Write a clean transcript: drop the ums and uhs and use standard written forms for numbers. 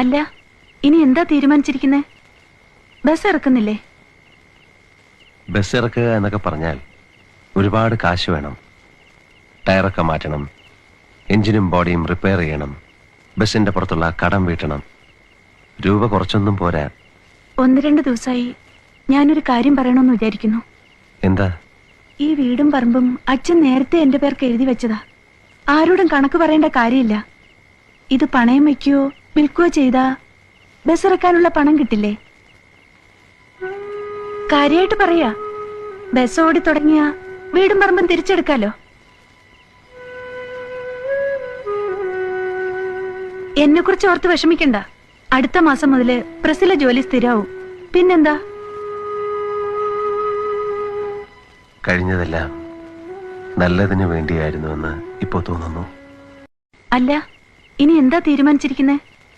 അല്ല, ഇനി എന്താ തീരുമാനിച്ചിരിക്കുന്നേ? ബസ് ഇറക്കുന്നില്ലേ? ബസ് ഇറക്കുക എന്നൊക്കെ പറഞ്ഞാൽ ഒരുപാട് കാശ് വേണം. ടയറൊക്കെ മാറ്റണം, എഞ്ചിനും ബോഡിയും റിപ്പയർ ചെയ്യണം, ബസിന്റെ പുറത്തുള്ള കടം വീട്ടണം. രൂപ കുറച്ചൊന്നും പോരാ. 1-2 ദിവസമായി ഞാനൊരു കാര്യം പറയണമെന്ന് വിചാരിക്കുന്നു. എന്താ? ഈ വീടും പറമ്പും അച്ഛൻ നേരത്തെ എന്റെ പേർക്ക് എഴുതി വെച്ചതാ. ആരോടും കണക്ക് പറയേണ്ട കാര്യമില്ല. ഇത് പണയം വയ്ക്കുകയോ വിൽക്കുകയോ ചെയ്താ ബസ് ഇറക്കാനുള്ള പണം കിട്ടില്ലേ? കാര്യമായിട്ട് പറയാ, ബസ് ഓടി തുടങ്ങിയ വീടും പറമ്പും തിരിച്ചെടുക്കാലോ. എന്നെ കുറിച്ച് ഓർത്ത് വിഷമിക്കണ്ട. അടുത്ത മാസം മുതല് പ്രസിലെ ജോലി സ്ഥിരാവും. പിന്നെന്താ? കഴിഞ്ഞതെല്ലാം നല്ലതിനു വേണ്ടിയായിരുന്നുവെന്ന് ഇപ്പോ തോന്നുന്നു. അല്ല, ഇനി എന്താ തീരുമാനിച്ചിരിക്കുന്നേ?